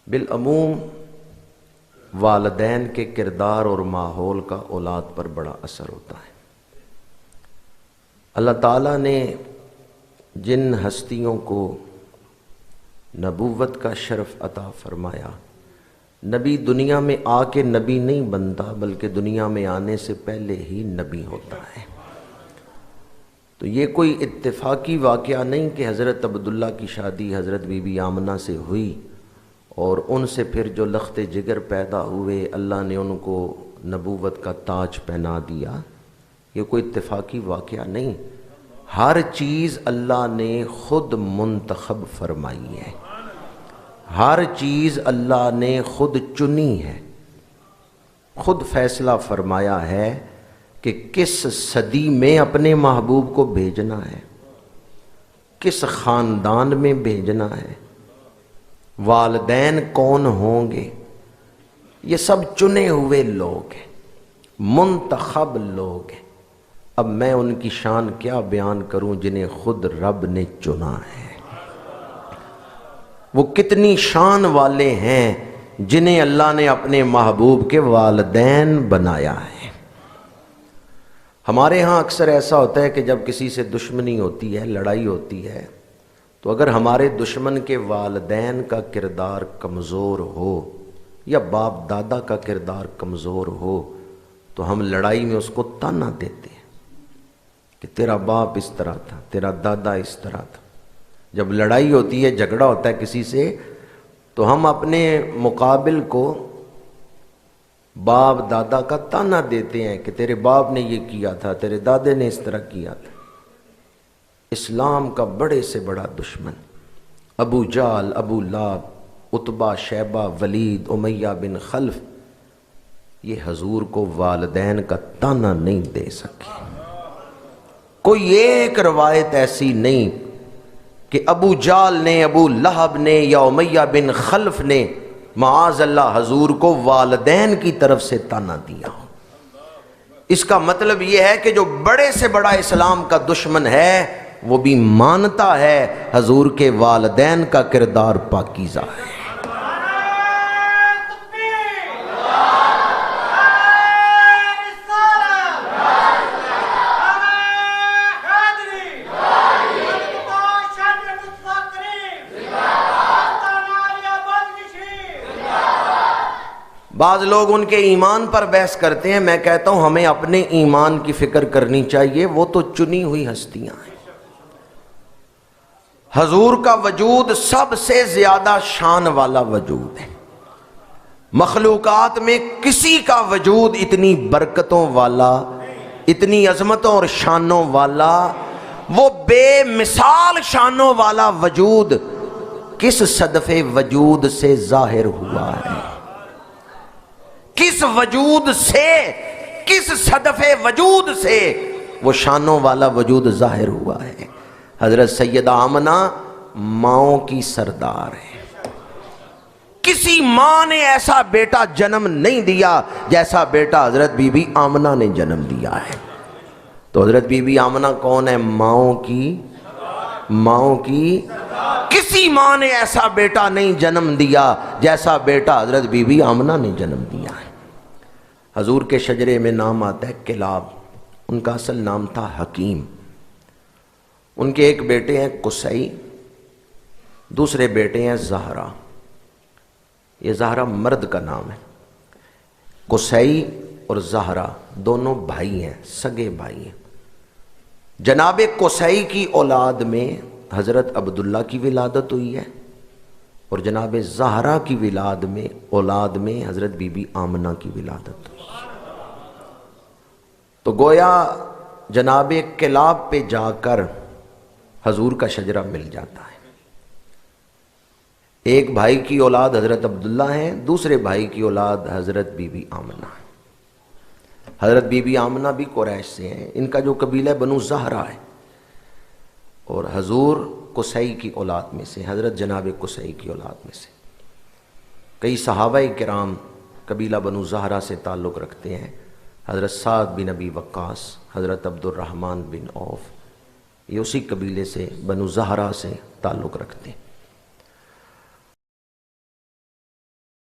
بالعموم والدین کے کردار اور ماحول کا اولاد پر بڑا اثر ہوتا ہے۔ اللہ تعالیٰ نے جن ہستیوں کو نبوت کا شرف عطا فرمایا، نبی دنیا میں آ کے نبی نہیں بنتا بلکہ دنیا میں آنے سے پہلے ہی نبی ہوتا ہے۔ تو یہ کوئی اتفاقی واقعہ نہیں کہ حضرت عبداللہ کی شادی حضرت بی بی آمنہ سے ہوئی اور ان سے پھر جو لخت جگر پیدا ہوئے اللہ نے ان کو نبوت کا تاج پہنا دیا۔ یہ کوئی اتفاقی واقعہ نہیں، ہر چیز اللہ نے خود منتخب فرمائی ہے، ہر چیز اللہ نے خود چنی ہے، خود فیصلہ فرمایا ہے کہ کس صدی میں اپنے محبوب کو بھیجنا ہے، کس خاندان میں بھیجنا ہے، والدین کون ہوں گے۔ یہ سب چنے ہوئے لوگ ہیں، منتخب لوگ ہیں۔ اب میں ان کی شان کیا بیان کروں جنہیں خود رب نے چنا ہے۔ وہ کتنی شان والے ہیں جنہیں اللہ نے اپنے محبوب کے والدین بنایا ہے۔ ہمارے ہاں اکثر ایسا ہوتا ہے کہ جب کسی سے دشمنی ہوتی ہے، لڑائی ہوتی ہے، تو اگر ہمارے دشمن کے والدین کا کردار کمزور ہو یا باپ دادا کا کردار کمزور ہو تو ہم لڑائی میں اس کو تانا دیتے ہیں کہ تیرا باپ اس طرح تھا، تیرا دادا اس طرح تھا۔ جب لڑائی ہوتی ہے، جھگڑا ہوتا ہے کسی سے، تو ہم اپنے مقابل کو باپ دادا کا تانا دیتے ہیں کہ تیرے باپ نے یہ کیا تھا، تیرے دادے نے اس طرح کیا تھا۔ اسلام کا بڑے سے بڑا دشمن ابو جہل، ابو لہب، عتبہ، شیبہ، ولید، امیہ بن خلف، یہ حضور کو والدین کا تانا نہیں دے سکے۔ کوئی ایک روایت ایسی نہیں کہ ابو جہل نے، ابو لہب نے یا امیہ بن خلف نے معاذ اللہ حضور کو والدین کی طرف سے تانا دیا ہو۔ اس کا مطلب یہ ہے کہ جو بڑے سے بڑا اسلام کا دشمن ہے وہ بھی مانتا ہے حضور کے والدین کا کردار پاکیزہ ہے۔ بعض لوگ ان کے ایمان پر بحث کرتے ہیں، میں کہتا ہوں ہمیں اپنے ایمان کی فکر کرنی چاہیے، وہ تو چنی ہوئی ہستیاں ہیں۔ حضور کا وجود سب سے زیادہ شان والا وجود ہے، مخلوقات میں کسی کا وجود اتنی برکتوں والا، اتنی عظمتوں اور شانوں والا، وہ بے مثال شانوں والا وجود کس صدف وجود سے ظاہر ہوا ہے، کس وجود سے، کس صدف وجود سے وہ شانوں والا وجود ظاہر ہوا ہے۔ حضرت سیدہ آمنہ ماؤں کی سردار ہے، کسی ماں نے ایسا بیٹا جنم نہیں دیا جیسا بیٹا حضرت بی بی آمنہ نے جنم دیا ہے۔ تو حضرت بی بی آمنہ کون ہے؟ ماؤں کی کسی ماں نے ایسا بیٹا نہیں جنم دیا جیسا بیٹا حضرت بی بی آمنہ نے جنم دیا ہے۔ حضور کے شجرے میں نام آتا ہے کلاب، ان کا اصل نام تھا حکیم۔ ان کے ایک بیٹے ہیں قصی، دوسرے بیٹے ہیں زہرا۔ یہ زہرا مرد کا نام ہے۔ قصی اور زہرا دونوں بھائی ہیں، سگے بھائی ہیں۔ جناب قصی کی اولاد میں حضرت عبداللہ کی ولادت ہوئی ہے اور جناب زہرا کی اولاد میں حضرت بی بی آمنہ کی ولادت ہوئی۔ تو گویا جناب کلاب پہ جا کر حضور کا شجرہ مل جاتا ہے۔ ایک بھائی کی اولاد حضرت عبداللہ ہے، دوسرے بھائی کی اولاد حضرت بی بی آمنہ ہے۔ حضرت بی بی آمنہ بھی قریش سے ہیں، ان کا جو قبیلہ بنو زہرہ ہے، اور حضور قصی کی اولاد میں سے، حضرت جناب قصی کی اولاد میں سے۔ کئی صحابہ کرام قبیلہ بنو زہرہ سے تعلق رکھتے ہیں، حضرت سعد بن ابی وقاص، حضرت عبد الرحمن بن عوف، یہ اسی قبیلے سے بنو زہرہ سے تعلق رکھتے ہیں۔